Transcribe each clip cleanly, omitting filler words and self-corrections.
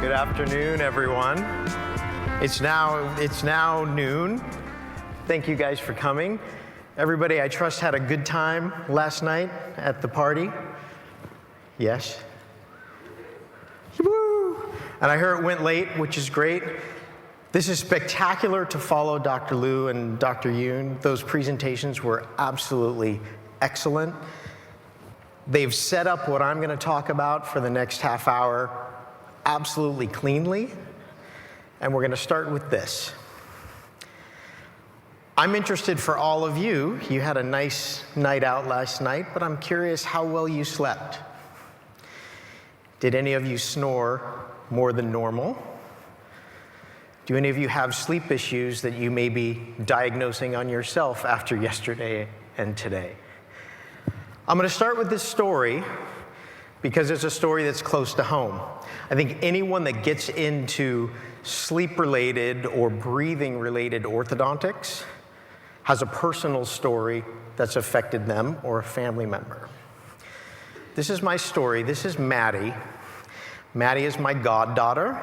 Good afternoon, everyone. It's now noon. Thank you guys for coming. Everybody, I trust, had a good time last night at the party. Yes? Woo! And I heard it went late, which is great. This is spectacular to follow Dr. Liu and Dr. Yoon. Those presentations were absolutely excellent. They've set up what I'm going to talk about for the next half hour absolutely cleanly. And we're going to start with this. I'm interested for all of you. You had a nice night out last night, but I'm curious how well you slept. Did any of you snore more than normal? Do any of you have sleep issues that you may be diagnosing on yourself after yesterday and today? I'm going to start with this story because it's a story that's close to home. I think anyone that gets into sleep-related or breathing-related orthodontics has a personal story that's affected them or a family member. This is my story. This is Maddie. Maddie is my goddaughter.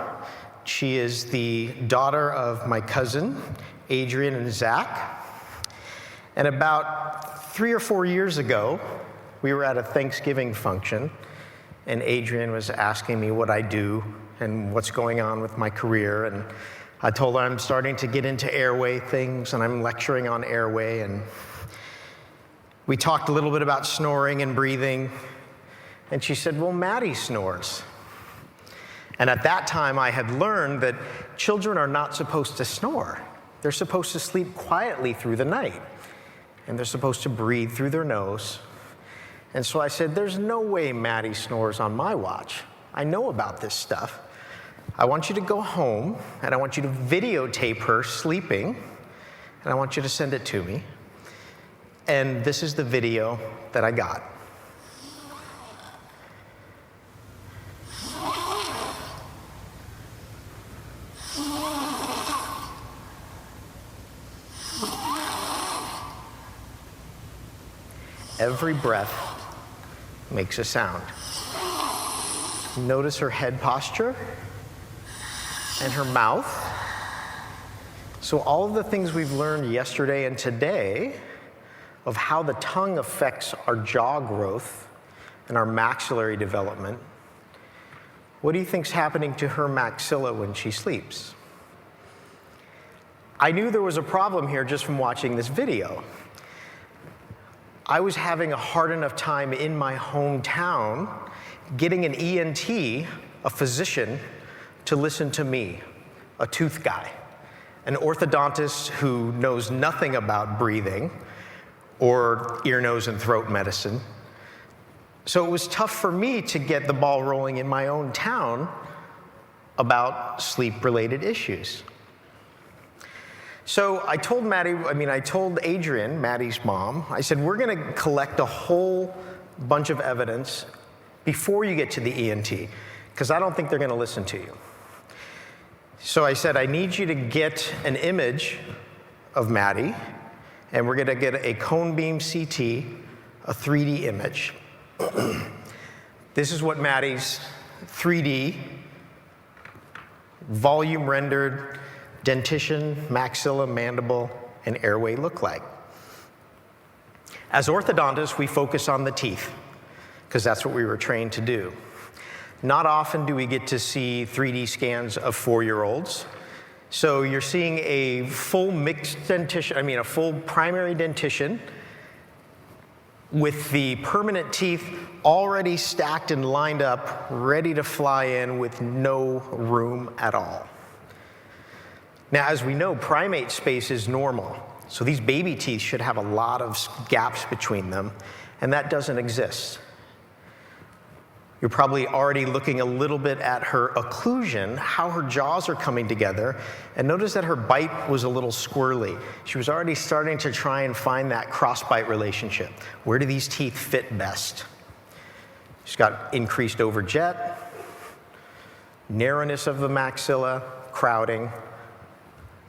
She is the daughter of my cousin, Adrian and Zach. And about 3 or 4 years ago, we were at a Thanksgiving function, and Adrian was asking me what I do and what's going on with my career. And I told her I'm starting to get into airway things, and I'm lecturing on airway. And we talked a little bit about snoring and breathing. And she said, well, Maddie snores. And at that time, I had learned that children are not supposed to snore. They're supposed to sleep quietly through the night. And they're supposed to breathe through their nose. And so I said, there's no way Maddie snores on my watch. I know about this stuff. I want you to go home, and I want you to videotape her sleeping, and I want you to send it to me. And this is the video that I got. Every breath makes a sound. Notice her head posture and her mouth. So all of the things we've learned yesterday and today of how the tongue affects our jaw growth and our maxillary development, what do you think's happening to her maxilla when she sleeps? I knew there was a problem here just from watching this video. I was having a hard enough time in my hometown getting an ENT, a physician, to listen to me, a tooth guy, an orthodontist who knows nothing about breathing or ear, nose, and throat medicine. So it was tough for me to get the ball rolling in my own town about sleep-related issues. So I told Adrian, Maddie's mom, I said, we're going to collect a whole bunch of evidence before you get to the ENT, because I don't think they're going to listen to you. So I said, I need you to get an image of Maddie, and we're going to get a cone beam CT, a 3D image. This is what Maddie's 3D volume rendered dentition, maxilla, mandible, and airway look like. As orthodontists, we focus on the teeth, because that's what we were trained to do. Not often do we get to see 3D scans of 4-year-olds. So you're seeing a full mixed dentition, a full primary dentition with the permanent teeth already stacked and lined up, ready to fly in with no room at all. Now, as we know, primate space is normal. So these baby teeth should have a lot of gaps between them, and that doesn't exist. You're probably already looking a little bit at her occlusion, how her jaws are coming together, and notice that her bite was a little squirrely. She was already starting to try and find that cross-bite relationship. Where do these teeth fit best? She's got increased overjet, narrowness of the maxilla, crowding.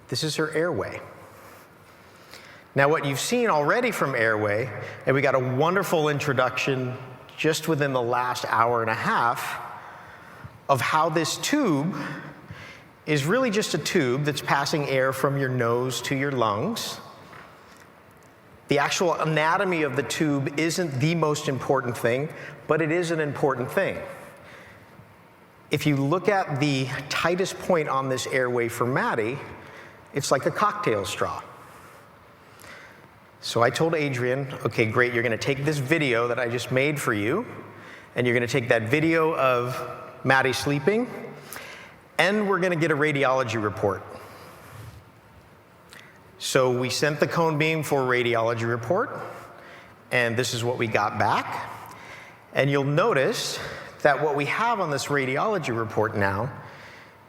This is her airway. Now, what you've seen already from airway, and we got a wonderful introduction just within the last hour and a half, of how this tube is really just a tube that's passing air from your nose to your lungs. The actual anatomy of the tube isn't the most important thing, but it is an important thing. If you look at the tightest point on this airway for Maddie, it's like a cocktail straw. So I told Adrian, okay, great, you're gonna take this video that I just made for you, and you're gonna take that video of Maddie sleeping, and we're gonna get a radiology report. So we sent the cone beam for a radiology report, and this is what we got back. And you'll notice that what we have on this radiology report now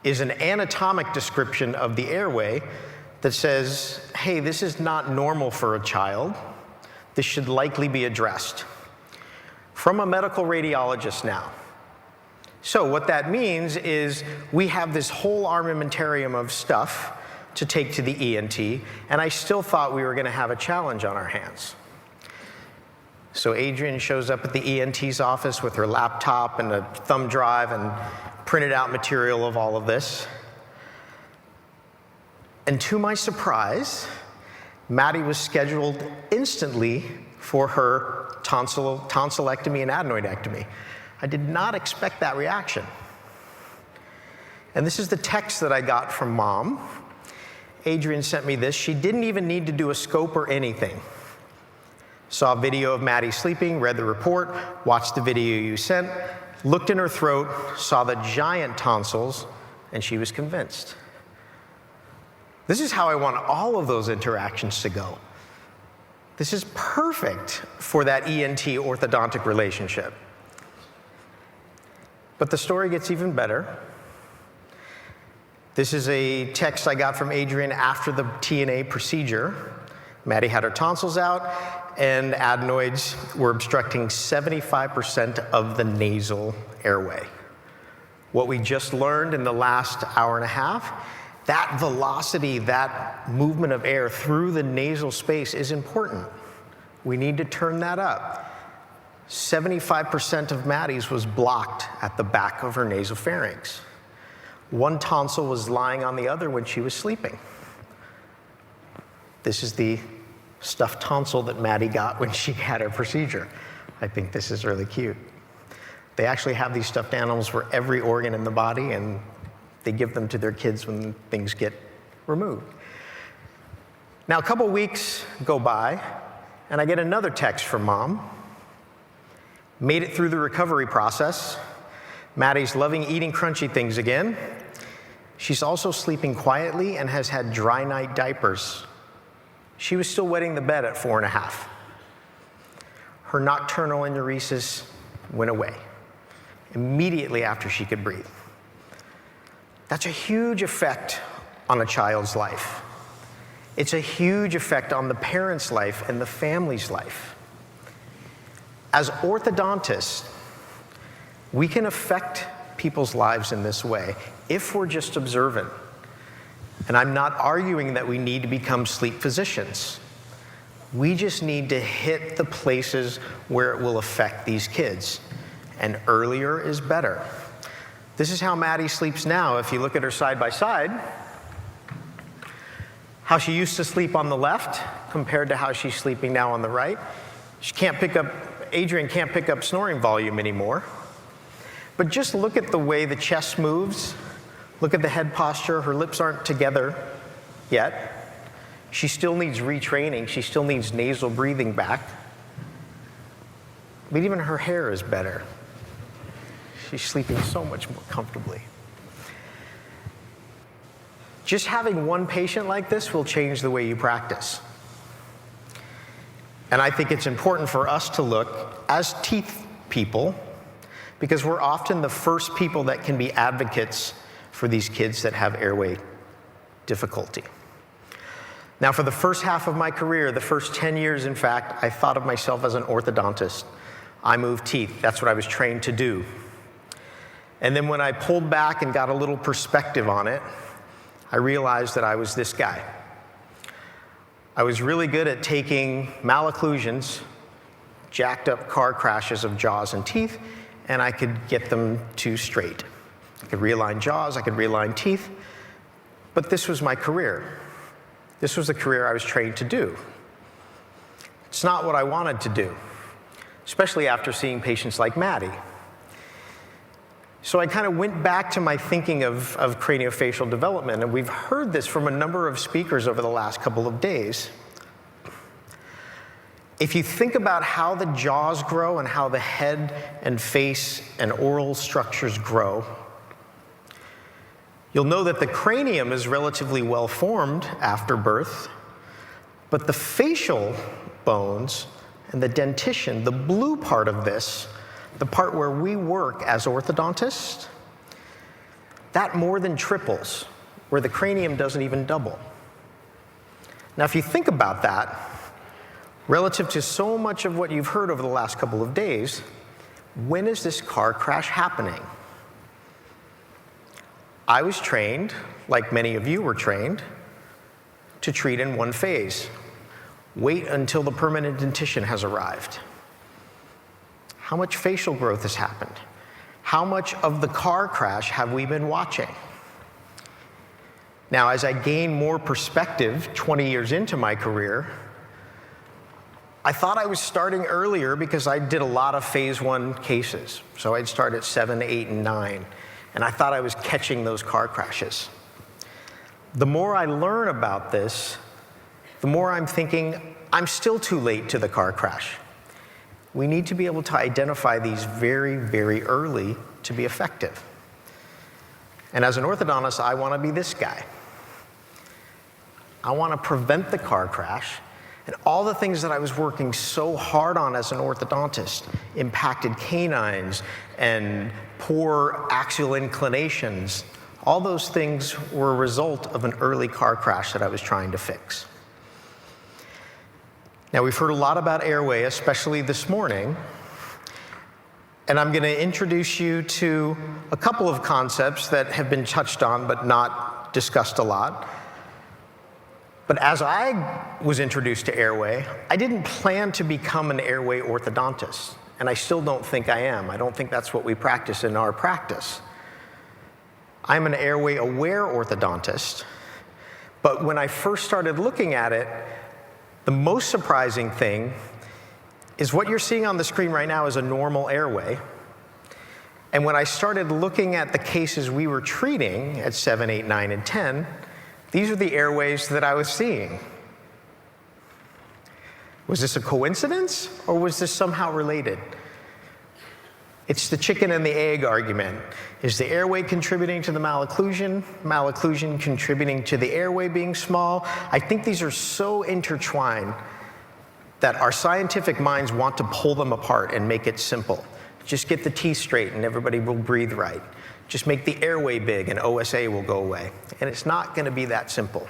is an anatomic description of the airway that says, hey, this is not normal for a child. This should likely be addressed. From a medical radiologist now. So what that means is we have this whole armamentarium of stuff to take to the ENT, and I still thought we were gonna have a challenge on our hands. So Adrian shows up at the ENT's office with her laptop and a thumb drive and printed out material of all of this. And to my surprise, Maddie was scheduled instantly for her tonsillectomy and adenoidectomy. I did not expect that reaction. And this is the text that I got from Mom. Adrian sent me this. She didn't even need to do a scope or anything. Saw a video of Maddie sleeping, read the report, watched the video you sent, looked in her throat, saw the giant tonsils, and she was convinced. This is how I want all of those interactions to go. This is perfect for that ENT orthodontic relationship. But the story gets even better. This is a text I got from Adrian after the TNA procedure. Maddie had her tonsils out, and adenoids were obstructing 75% of the nasal airway. What we just learned in the last hour and a half, that velocity, that movement of air through the nasal space is important. We need to turn that up. 75% of Maddie's was blocked at the back of her nasopharynx. One tonsil was lying on the other when she was sleeping. This is the stuffed tonsil that Maddie got when she had her procedure. I think this is really cute. They actually have these stuffed animals for every organ in the body, and they give them to their kids when things get removed. Now, a couple weeks go by, and I get another text from Mom. Made it through the recovery process. Maddie's loving eating crunchy things again. She's also sleeping quietly and has had dry night diapers. She was still wetting the bed at 4.5. Her nocturnal enuresis went away immediately after she could breathe. That's a huge effect on a child's life. It's a huge effect on the parent's life and the family's life. As orthodontists, we can affect people's lives in this way if we're just observant. And I'm not arguing that we need to become sleep physicians. We just need to hit the places where it will affect these kids. And earlier is better. This is how Maddie sleeps now. If you look at her side by side, how she used to sleep on the left compared to how she's sleeping now on the right. Adrian can't pick up snoring volume anymore. But just look at the way the chest moves. Look at the head posture. Her lips aren't together yet. She still needs retraining. She still needs nasal breathing back. But even her hair is better. She's sleeping so much more comfortably. Just having one patient like this will change the way you practice. And I think it's important for us to look as teeth people, because we're often the first people that can be advocates for these kids that have airway difficulty. Now, for the first half of my career, the first 10 years, in fact, I thought of myself as an orthodontist. I moved teeth. That's what I was trained to do. And then when I pulled back and got a little perspective on it, I realized that I was this guy. I was really good at taking malocclusions, jacked up car crashes of jaws and teeth, and I could get them to straight. I could realign jaws, I could realign teeth, but this was my career. This was the career I was trained to do. It's not what I wanted to do, especially after seeing patients like Maddie. So I kind of went back to my thinking of craniofacial development, and we've heard this from a number of speakers over the last couple of days. If you think about how the jaws grow and how the head and face and oral structures grow, you'll know that the cranium is relatively well formed after birth, but the facial bones and the dentition, the blue part of this, the part where we work as orthodontists, that more than triples, where the cranium doesn't even double. Now, if you think about that, relative to so much of what you've heard over the last couple of days, when is this car crash happening? I was trained, like many of you were trained, to treat in one phase. Wait until the permanent dentition has arrived. How much facial growth has happened? How much of the car crash have we been watching? Now, as I gain more perspective 20 years into my career, I thought I was starting earlier because I did a lot of phase 1 cases. So I'd start at 7, 8, and 9. And I thought I was catching those car crashes. The more I learn about this, the more I'm thinking, I'm still too late to the car crash. We need to be able to identify these very, very early to be effective. And as an orthodontist, I want to be this guy. I want to prevent the car crash. And all the things that I was working so hard on as an orthodontist, impacted canines and poor axial inclinations, all those things were a result of an early car crash that I was trying to fix. Now, we've heard a lot about airway, especially this morning, and I'm going to introduce you to a couple of concepts that have been touched on but not discussed a lot. But as I was introduced to airway, I didn't plan to become an airway orthodontist, and I still don't think I am. I don't think that's what we practice in our practice. I'm an airway-aware orthodontist, but when I first started looking at it, the most surprising thing is what you're seeing on the screen right now is a normal airway. And when I started looking at the cases we were treating at 7, 8, 9, and 10, these are the airways that I was seeing. Was this a coincidence, or was this somehow related? It's the chicken and the egg argument. Is the airway contributing to the malocclusion? Malocclusion contributing to the airway being small? I think these are so intertwined that our scientific minds want to pull them apart and make it simple. Just get the teeth straight and everybody will breathe right. Just make the airway big and OSA will go away. And it's not going to be that simple.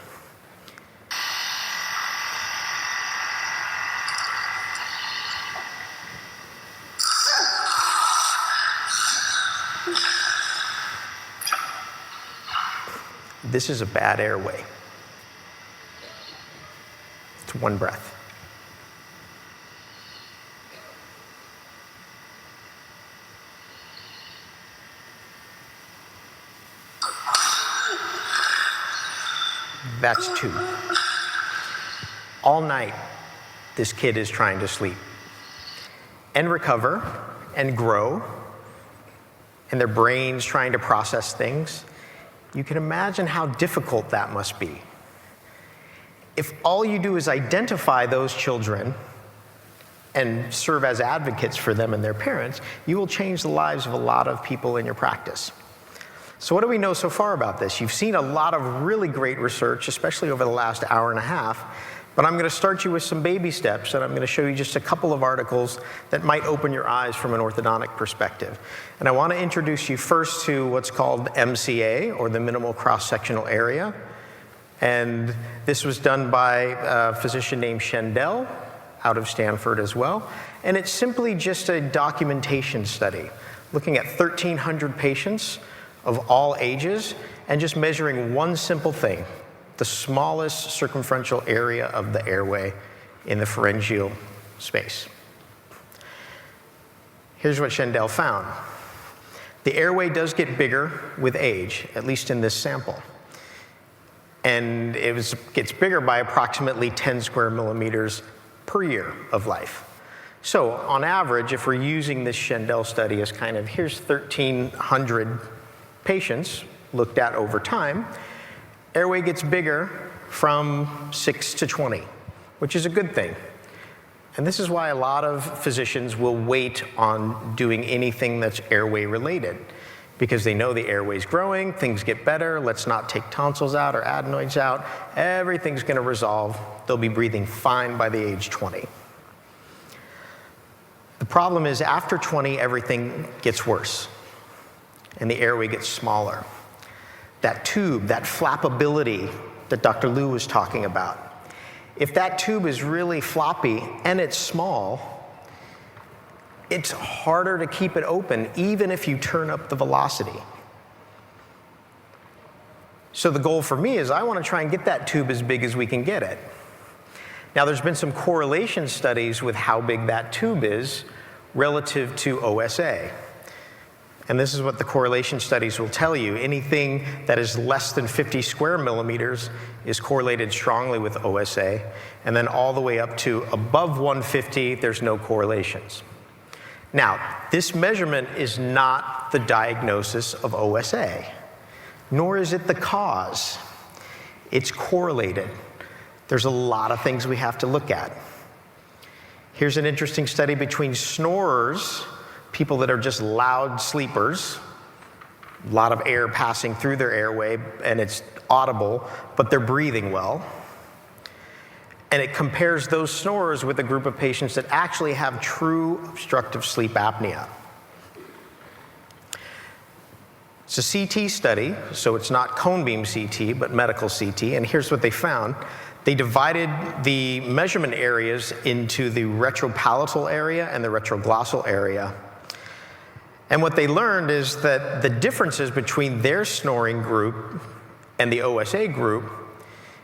This is a bad airway. It's one breath. That's 2. All night, this kid is trying to sleep and recover and grow, and their brain's trying to process things. You can imagine how difficult that must be. If all you do is identify those children and serve as advocates for them and their parents, you will change the lives of a lot of people in your practice. So what do we know so far about this? You've seen a lot of really great research, especially over the last hour and a half, but I'm going to start you with some baby steps, and I'm going to show you just a couple of articles that might open your eyes from an orthodontic perspective. And I want to introduce you first to what's called MCA, or the minimal cross-sectional area. And this was done by a physician named Shendell, out of Stanford as well. And it's simply just a documentation study, looking at 1,300 patients of all ages, and just measuring one simple thing, the smallest circumferential area of the airway in the pharyngeal space. Here's what Shendell found. The airway does get bigger with age, at least in this sample. And it gets bigger by approximately 10 square millimeters per year of life. So on average, if we're using this Schendel study as kind of, here's 1,300 patients looked at over time, airway gets bigger from 6 to 20, which is a good thing. And this is why a lot of physicians will wait on doing anything that's airway related, because they know the airway's growing, things get better, let's not take tonsils out or adenoids out, everything's gonna resolve, they'll be breathing fine by the age 20. The problem is after 20, everything gets worse and the airway gets smaller. That tube, that flappability that Dr. Liu was talking about, if that tube is really floppy and it's small, it's harder to keep it open even if you turn up the velocity. So the goal for me is I want to try and get that tube as big as we can get it. Now there's been some correlation studies with how big that tube is relative to OSA. And this is what the correlation studies will tell you. Anything that is less than 50 square millimeters is correlated strongly with OSA. And then all the way up to above 150, there's no correlations. Now, this measurement is not the diagnosis of OSA, nor is it the cause. It's correlated. There's a lot of things we have to look at. Here's an interesting study between snorers, people that are just loud sleepers, a lot of air passing through their airway and it's audible, but they're breathing well. And it compares those snorers with a group of patients that actually have true obstructive sleep apnea. It's a CT study, so it's not cone beam CT, but medical CT, and here's what they found. They divided the measurement areas into the retropalatal area and the retroglossal area. And what they learned is that the differences between their snoring group and the OSA group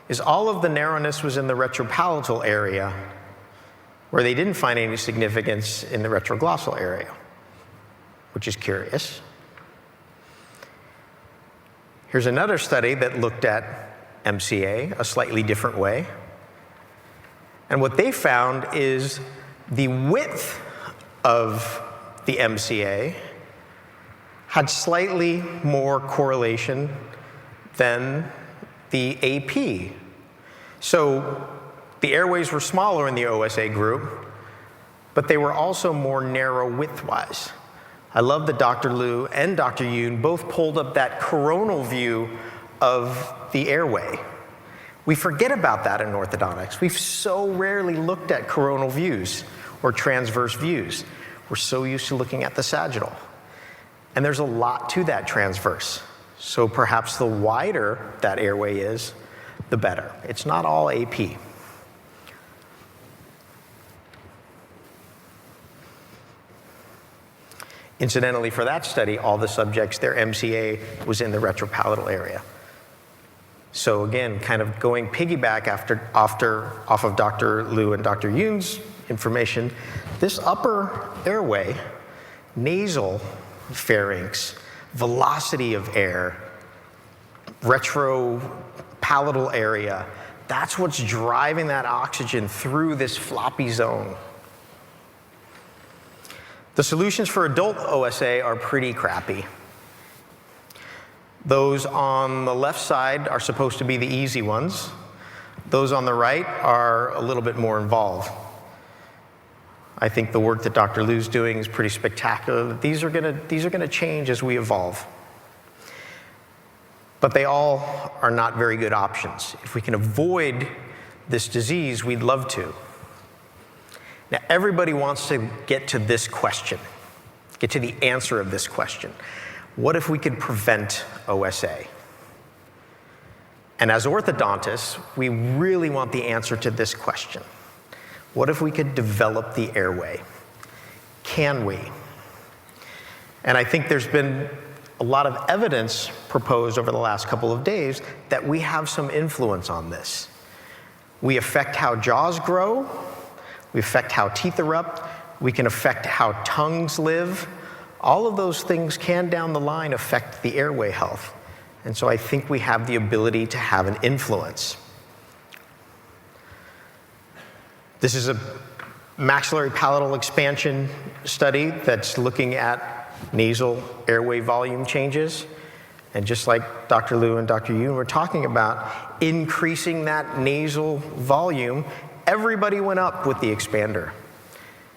is all of the narrowness was in the retropalatal area, where they didn't find any significance in the retroglossal area, which is curious. Here's another study that looked at MCA a slightly different way. And what they found is the width of the MCA had slightly more correlation than the AP. So the airways were smaller in the OSA group, but they were also more narrow width-wise. I love that Dr. Liu and Dr. Yoon both pulled up that coronal view of the airway. We forget about that in orthodontics. We've so rarely looked at coronal views or transverse views. We're so used to looking at the sagittal. And there's a lot to that transverse. So perhaps the wider that airway is, the better. It's not all AP. Incidentally, for that study, all the subjects, their MCA was in the retropalatal area. So again, kind of going piggyback off of Dr. Liu and Dr. Yoon's information, this upper airway, nasal pharynx, velocity of air, retropalatal area, that's what's driving that oxygen through this floppy zone. The solutions for adult OSA are pretty crappy. Those on the left side are supposed to be the easy ones. Those on the right are a little bit more involved. I think the work that Dr. Liu's doing is pretty spectacular. These are gonna change as we evolve. But they all are not very good options. If we can avoid this disease, we'd love to. Now, everybody wants to get to this question, get to the answer of this question. What if we could prevent OSA? And as orthodontists, we really want the answer to this question. What if we could develop the airway? Can we? And I think there's been a lot of evidence proposed over the last couple of days that we have some influence on this. We affect how jaws grow, we affect how teeth erupt, we can affect how tongues live. All of those things can, down the line, affect the airway health. And so I think we have the ability to have an influence. This is a maxillary palatal expansion study that's looking at nasal airway volume changes. And just like Dr. Liu and Dr. Yoon were talking about, increasing that nasal volume, everybody went up with the expander.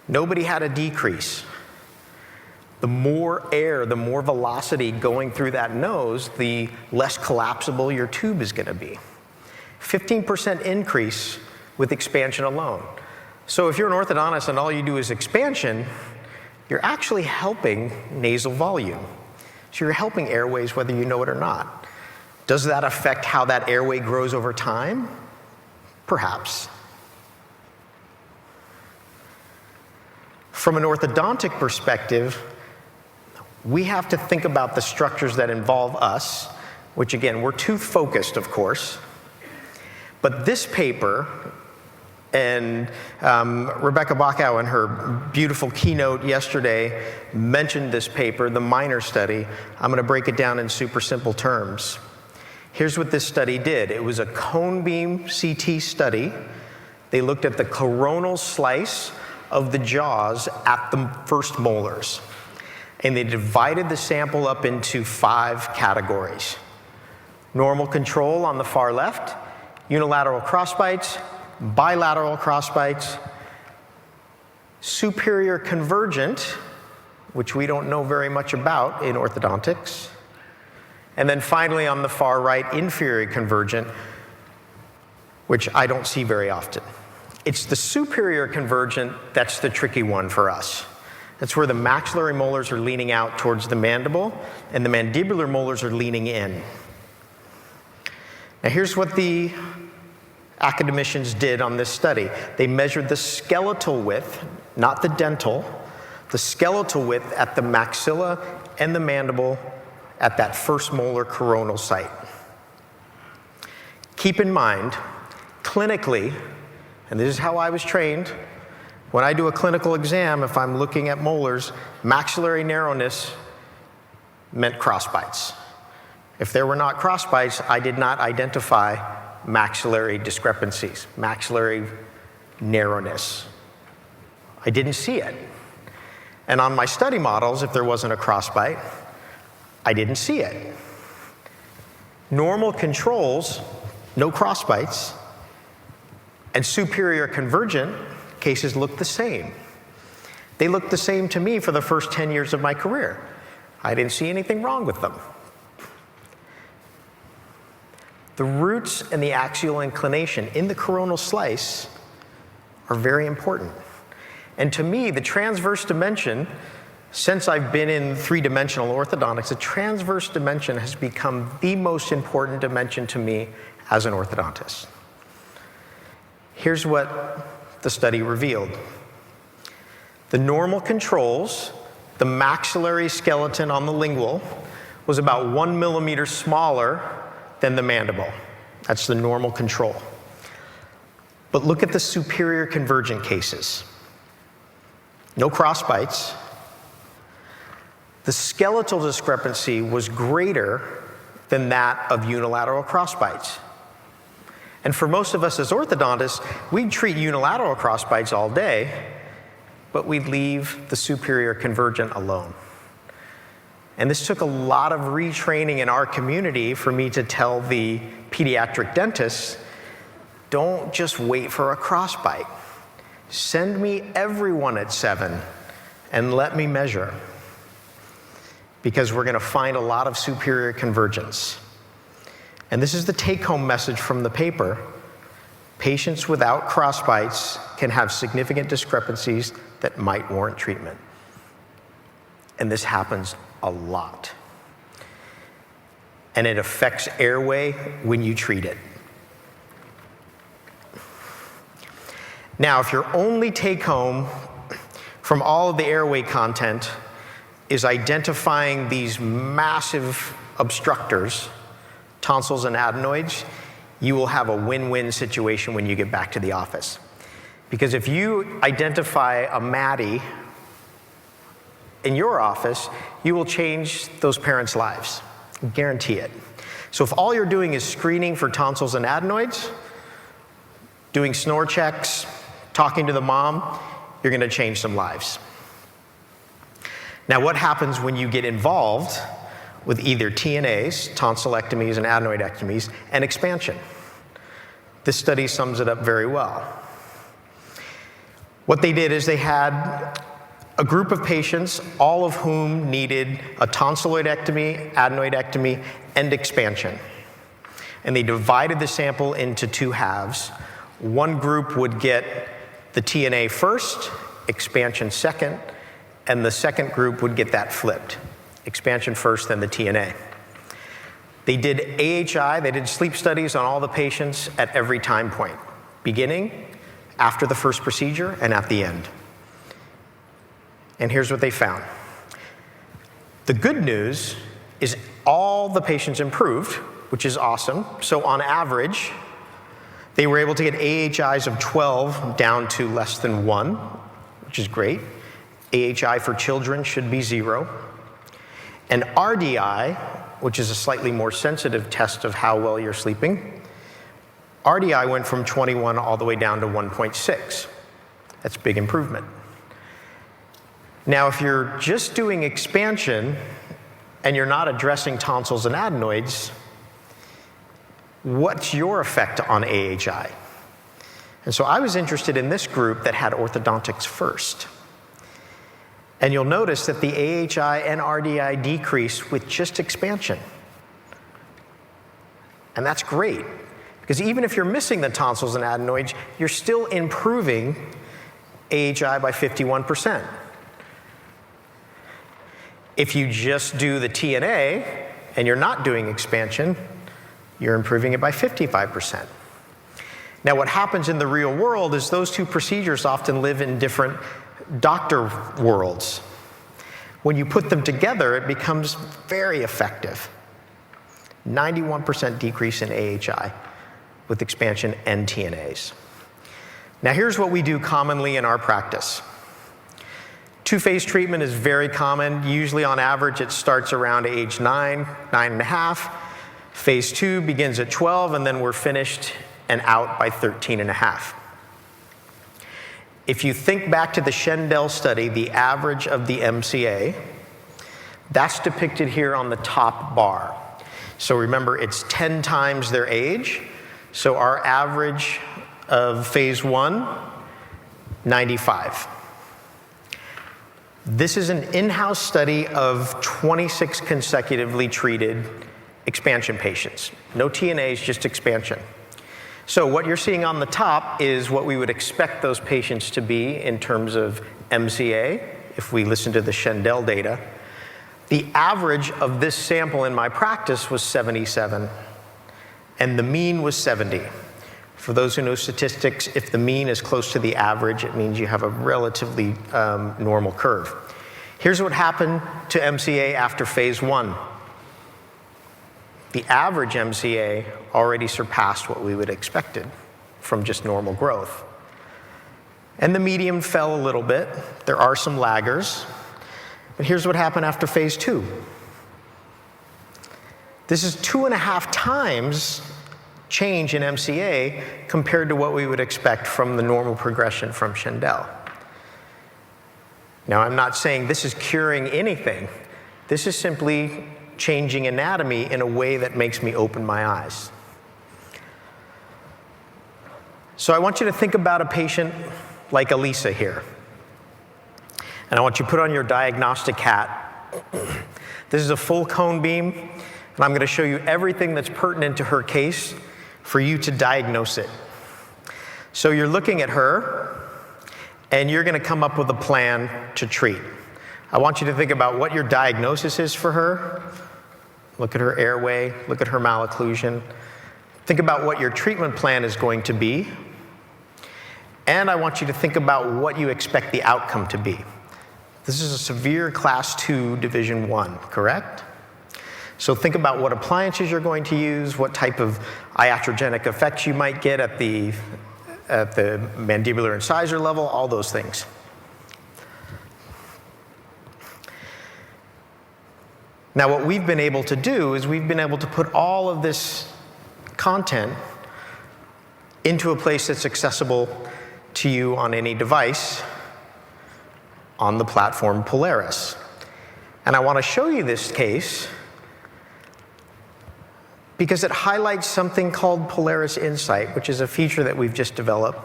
Nobody had a decrease. The more air, the more velocity going through that nose, the less collapsible your tube is going to be. 15% increase with expansion alone. So if you're an orthodontist and all you do is expansion, you're actually helping nasal volume. So you're helping airways whether you know it or not. Does that affect how that airway grows over time? Perhaps. From an orthodontic perspective, we have to think about the structures that involve us, which again, we're tooth focused, of course. But this paper, and Rebecca Bachau in her beautiful keynote yesterday mentioned this paper, the minor study. I'm going to break it down in super simple terms. Here's what this study did. It was a cone beam CT study. They looked at the coronal slice of the jaws at the first molars. And they divided the sample up into 5 categories. Normal control on the far left, unilateral crossbites, bilateral crossbites, superior convergent, which we don't know very much about in orthodontics, and then finally on the far right, inferior convergent, which I don't see very often. It's the superior convergent that's the tricky one for us. That's where the maxillary molars are leaning out towards the mandible and the mandibular molars are leaning in. Now here's what the academicians did on this study. They measured the skeletal width, not the dental, the skeletal width at the maxilla and the mandible at that first molar coronal site. Keep in mind, clinically, and this is how I was trained, when I do a clinical exam, if I'm looking at molars, maxillary narrowness meant crossbites. If there were not crossbites, I did not identify maxillary discrepancies, maxillary narrowness. I didn't see it. And on my study models, if there wasn't a crossbite, I didn't see it. Normal controls, no crossbites, and superior convergent cases look the same. They looked the same to me for the first 10 years of my career. I didn't see anything wrong with them. The roots and the axial inclination in the coronal slice are very important. And to me, the transverse dimension, since I've been in three-dimensional orthodontics, the transverse dimension has become the most important dimension to me as an orthodontist. Here's what the study revealed. The normal controls, the maxillary skeleton on the lingual, was about 1 millimeter smaller than the mandible. That's the normal control. But look at the superior convergent cases. No crossbites. The skeletal discrepancy was greater than that of unilateral crossbites. And for most of us as orthodontists, we'd treat unilateral crossbites all day, but we'd leave the superior convergent alone. And this took a lot of retraining in our community for me to tell the pediatric dentists, don't just wait for a crossbite. Send me everyone at 7 and let me measure. Because we're gonna find a lot of superior convergence. And this is the take-home message from the paper. Patients without crossbites can have significant discrepancies that might warrant treatment. And this happens a lot. And it affects airway when you treat it. Now, if your only take-home from all of the airway content is identifying these massive obstructors, tonsils and adenoids, you will have a win-win situation when you get back to the office. Because if you identify a Maddie in your office, you will change those parents' lives. Guarantee it. So if all you're doing is screening for tonsils and adenoids, doing snore checks, talking to the mom, you're going to change some lives. Now, what happens when you get involved with either TNAs, tonsillectomies and adenoidectomies, and expansion? This study sums it up very well. What they did is they had a group of patients, all of whom needed a tonsilloidectomy, adenoidectomy, and expansion. And they divided the sample into two halves. One group would get the TNA first, expansion second, and the second group would get that flipped. Expansion first, then the TNA. They did AHI, they did sleep studies on all the patients at every time point, beginning, after the first procedure, and at the end. And here's what they found. The good news is all the patients improved, which is awesome. So on average, they were able to get AHIs of 12 down to less than 1, which is great. AHI for children should be 0. And RDI, which is a slightly more sensitive test of how well you're sleeping, RDI went from 21 all the way down to 1.6. That's a big improvement. Now, if you're just doing expansion and you're not addressing tonsils and adenoids, what's your effect on AHI? And so I was interested in this group that had orthodontics first. And you'll notice that the AHI and RDI decrease with just expansion. And that's great, because even if you're missing the tonsils and adenoids, you're still improving AHI by 51%. If you just do the TNA and you're not doing expansion, you're improving it by 55%. Now, what happens in the real world is those two procedures often live in different doctor worlds. When you put them together, it becomes very effective. 91% decrease in AHI with expansion and TNAs. Now, here's what we do commonly in our practice. Two-phase treatment is very common. Usually, on average, it starts around age 9, 9.5. Phase 2 begins at 12, and then we're finished and out by 13.5. If you think back to the Schendel study, the average of the MCA, that's depicted here on the top bar. So remember, it's 10 times their age. So our average of phase 1, 95. This is an in-house study of 26 consecutively treated expansion patients. No TNAs, just expansion. So what you're seeing on the top is what we would expect those patients to be in terms of MCA, if we listen to the Schendel data. The average of this sample in my practice was 77, and the mean was 70. For those who know statistics, if the mean is close to the average, it means you have a relatively normal curve. Here's what happened to MCA after phase 1. The average MCA already surpassed what we would have expected from just normal growth. And the median fell a little bit. There are some laggers. But here's what happened after phase 2. This is 2.5 times change in MCA compared to what we would expect from the normal progression from Schendel. Now, I'm not saying this is curing anything. This is simply changing anatomy in a way that makes me open my eyes. So I want you to think about a patient like Elisa here. And I want you to put on your diagnostic hat. This is a full cone beam, and I'm going to show you everything that's pertinent to her case for you to diagnose it. So you're looking at her, and you're going to come up with a plan to treat. I want you to think about what your diagnosis is for her. Look at her airway, look at her malocclusion. Think about what your treatment plan is going to be. And I want you to think about what you expect the outcome to be. This is a severe class 2 division 1, correct? So think about what appliances you're going to use, what type of iatrogenic effects you might get at the mandibular incisor level, all those things. Now, what we've been able to do is we've been able to put all of this content into a place that's accessible to you on any device on the platform Polaris. And I want to show you this case because it highlights something called Polaris Insight, which is a feature that we've just developed,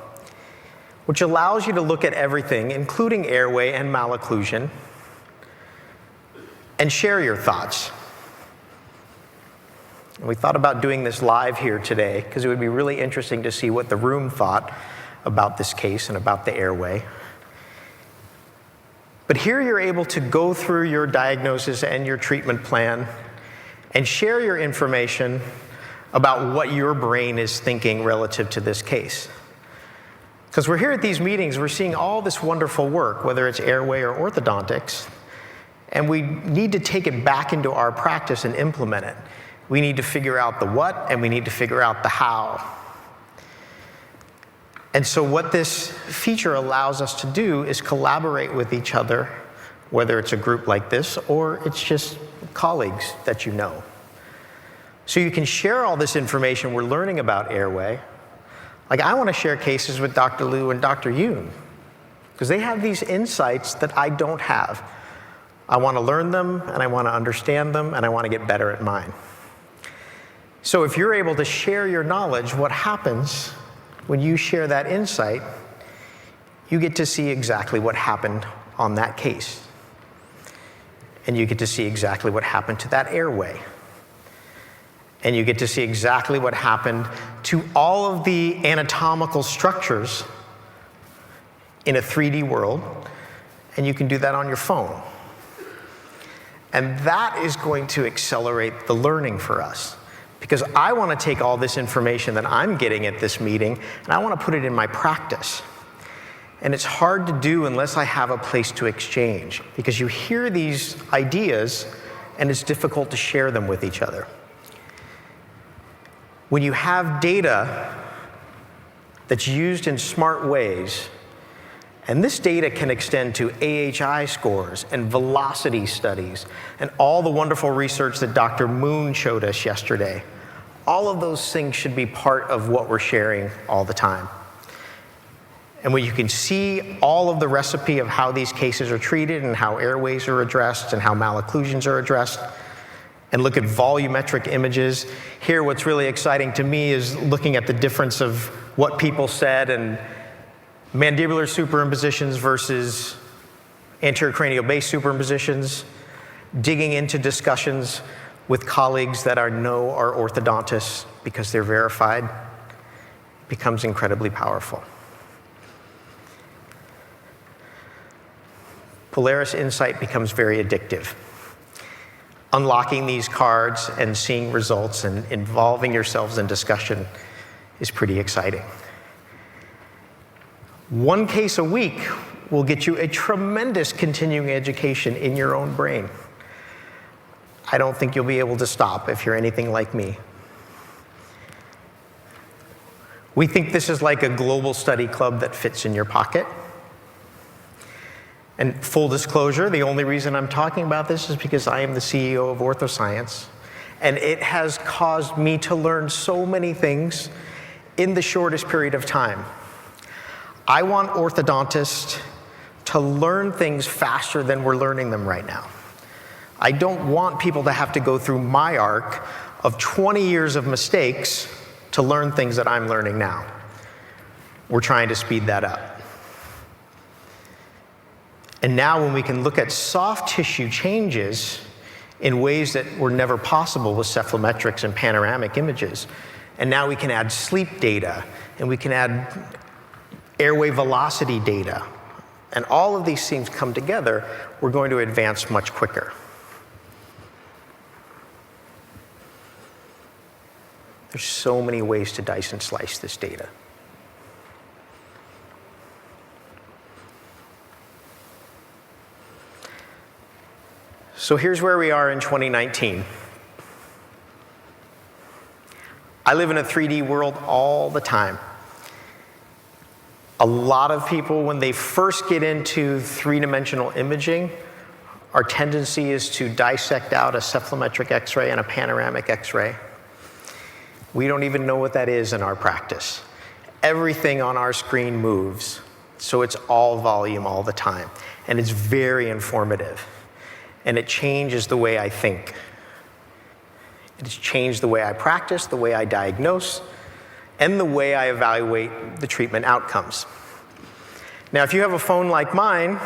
which allows you to look at everything, including airway and malocclusion, and share your thoughts. And we thought about doing this live here today because it would be really interesting to see what the room thought about this case and about the airway. But here you're able to go through your diagnosis and your treatment plan and share your information about what your brain is thinking relative to this case. Because we're here at these meetings, we're seeing all this wonderful work, whether it's airway or orthodontics, and we need to take it back into our practice and implement it. We need to figure out the what, and we need to figure out the how. And so what this feature allows us to do is collaborate with each other, whether it's a group like this or it's just colleagues that you know. So you can share all this information we're learning about airway. Like, I want to share cases with Dr. Liu and Dr. Yoon because they have these insights that I don't have. I want to learn them, and I want to understand them, and I want to get better at mine. So if you're able to share your knowledge, what happens when you share that insight, you get to see exactly what happened on that case. And you get to see exactly what happened to that airway. And you get to see exactly what happened to all of the anatomical structures in a 3D world, and you can do that on your phone. And that is going to accelerate the learning for us. Because I want to take all this information that I'm getting at this meeting, and I want to put it in my practice. And it's hard to do unless I have a place to exchange, because you hear these ideas, and it's difficult to share them with each other. When you have data that's used in smart ways, and this data can extend to AHI scores and velocity studies and all the wonderful research that Dr. Moon showed us yesterday. All of those things should be part of what we're sharing all the time. And when you can see all of the recipe of how these cases are treated and how airways are addressed and how malocclusions are addressed, and look at volumetric images. Here, what's really exciting to me is looking at the difference of what people said and mandibular superimpositions versus anterior cranial base superimpositions, digging into discussions with colleagues that are orthodontists because they're verified, becomes incredibly powerful. Polaris Insight becomes very addictive. Unlocking these cards and seeing results and involving yourselves in discussion is pretty exciting. One case a week will get you a tremendous continuing education in your own brain. I don't think you'll be able to stop if you're anything like me. We think this is like a global study club that fits in your pocket. And full disclosure, the only reason I'm talking about this is because I am the CEO of OrthoScience, and it has caused me to learn so many things in the shortest period of time. I want orthodontists to learn things faster than we're learning them right now. I don't want people to have to go through my arc of 20 years of mistakes to learn things that I'm learning now. We're trying to speed that up. And now when we can look at soft tissue changes in ways that were never possible with cephalometrics and panoramic images, and now we can add sleep data, and we can add airway velocity data, and all of these things come together, we're going to advance much quicker. There's so many ways to dice and slice this data. So here's where we are in 2019. I live in a 3D world all the time. A lot of people, when they first get into three-dimensional imaging, our tendency is to dissect out a cephalometric x-ray and a panoramic x-ray. We don't even know what that is in our practice. Everything on our screen moves, so it's all volume all the time. And it's very informative. And it changes the way I think. It's changed the way I practice, the way I diagnose, and the way I evaluate the treatment outcomes. Now, if you have a phone like mine,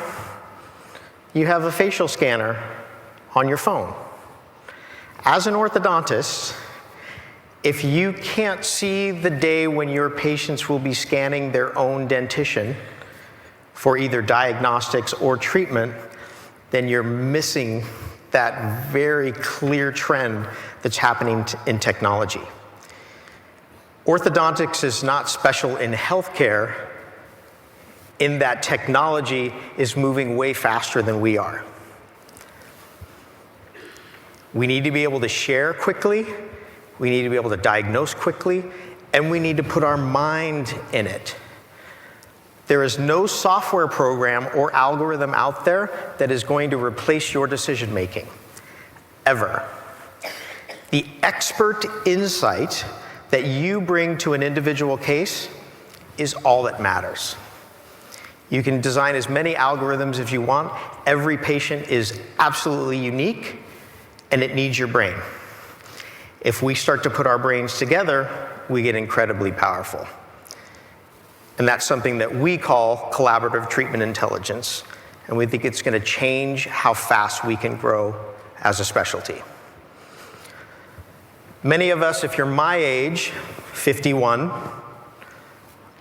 you have a facial scanner on your phone. As an orthodontist, if you can't see the day when your patients will be scanning their own dentition for either diagnostics or treatment, then you're missing that very clear trend that's happening in technology. Orthodontics is not special in healthcare in that technology is moving way faster than we are. We need to be able to share quickly, we need to be able to diagnose quickly, and we need to put our mind in it. There is no software program or algorithm out there that is going to replace your decision making, ever. The expert insight that you bring to an individual case is all that matters. You can design as many algorithms as you want. Every patient is absolutely unique, and it needs your brain. If we start to put our brains together, we get incredibly powerful. And that's something that we call collaborative treatment intelligence. And we think it's going to change how fast we can grow as a specialty. Many of us, if you're my age, 51,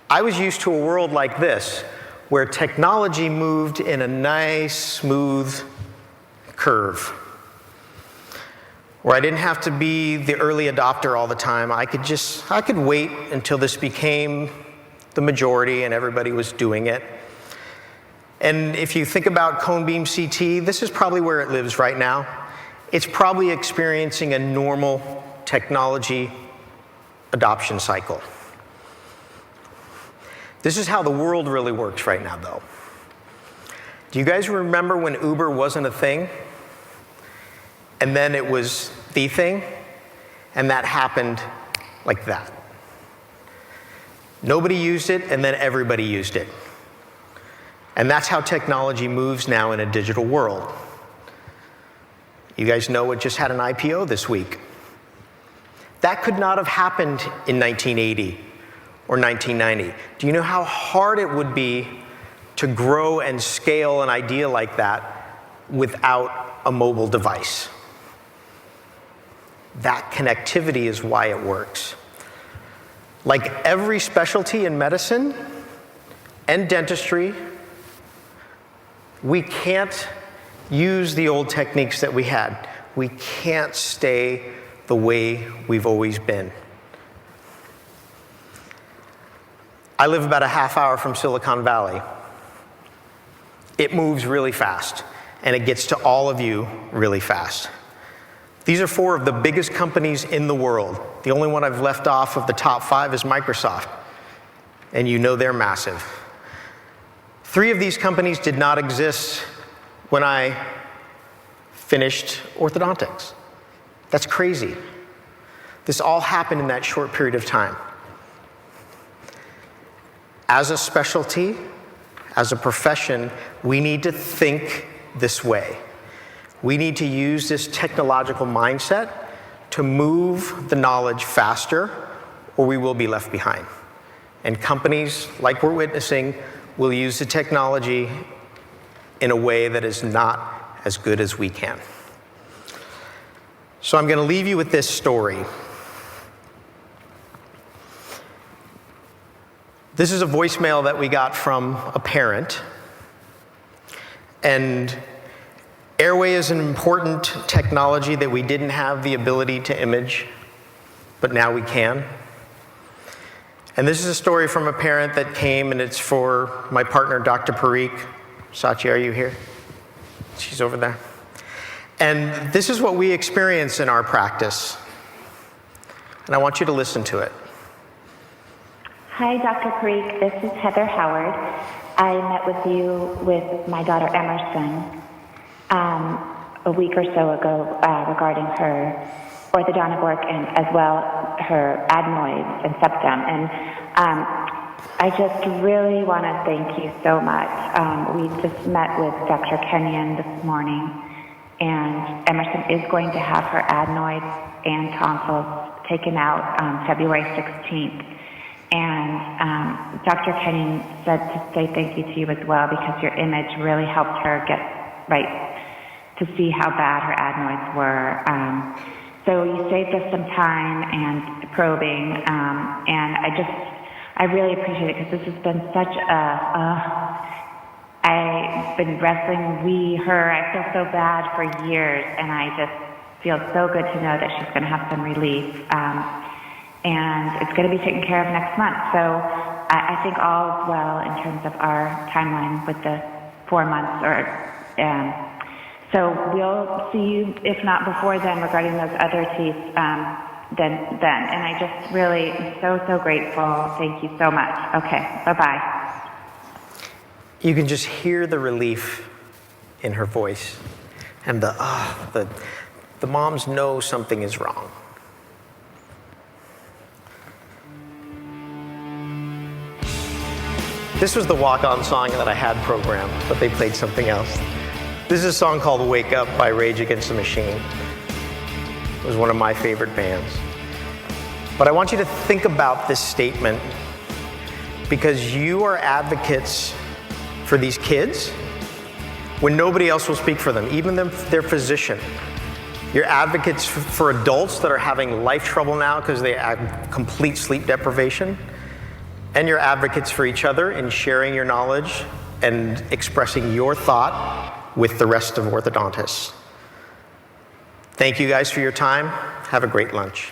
I was used to a world like this, where technology moved in a nice, smooth curve, where I didn't have to be the early adopter all the time. I could wait until this became the majority and everybody was doing it. And if you think about cone beam CT, this is probably where it lives right now. It's probably experiencing a normal technology adoption cycle. This is how the world really works right now, though. Do you guys remember when Uber wasn't a thing? And then it was the thing? And that happened like that. Nobody used it, and then everybody used it. And that's how technology moves now in a digital world. You guys know it just had an IPO this week. That could not have happened in 1980 or 1990. Do you know how hard it would be to grow and scale an idea like that without a mobile device? That connectivity is why it works. Like every specialty in medicine and dentistry, we can't use the old techniques that we had. We can't stay the way we've always been. I live about a half hour from Silicon Valley. It moves really fast, and it gets to all of you really fast. These are 4 of the biggest companies in the world. The only one I've left off of the top 5 is Microsoft, and you know they're massive. 3 of these companies did not exist when I finished orthodontics. That's crazy. This all happened in that short period of time. As a specialty, as a profession, we need to think this way. We need to use this technological mindset to move the knowledge faster, or we will be left behind. And companies, like we're witnessing, will use the technology in a way that is not as good as we can. So I'm going to leave you with this story. This is a voicemail that we got from a parent. And Airway is an important technology that we didn't have the ability to image, but now we can. And this is a story from a parent that came, and it's for my partner, Dr. Parikh. Sachi, are you here? She's over there. And this is what we experience in our practice. And I want you to listen to it. Hi, Dr. Parikh. This is Heather Howard. I met with you with my daughter Emerson. a week or so ago regarding her orthodontic work and as well her adenoids and septum. And I just really want to thank you so much. We just met with Dr. Kenyon this morning, and Emerson is going to have her adenoids and tonsils taken out February 16th. And Dr. Kenyon said to say thank you to you as well, because your image really helped her get right to see how bad her adenoids were. So you saved us some time and probing, and I really appreciate it, because this has been such I've been wrestling her. I feel so bad for years, and I just feel so good to know that she's going to have some relief. And it's going to be taken care of next month. So I think all is well in terms of our timeline with the 4 months. So we'll see you, if not before then, regarding those other teeth then. And I just really am so grateful. Thank you so much. Okay, bye-bye. You can just hear the relief in her voice, and the moms know something is wrong. This was the walk-on song that I had programmed, but they played something else. This is a song called Wake Up by Rage Against the Machine. It was one of my favorite bands. But I want you to think about this statement, because you are advocates for these kids when nobody else will speak for them, even their physician. You're advocates for adults that are having life trouble now because they have complete sleep deprivation. And you're advocates for each other in sharing your knowledge and expressing your thought with the rest of orthodontists. Thank you guys for your time. Have a great lunch.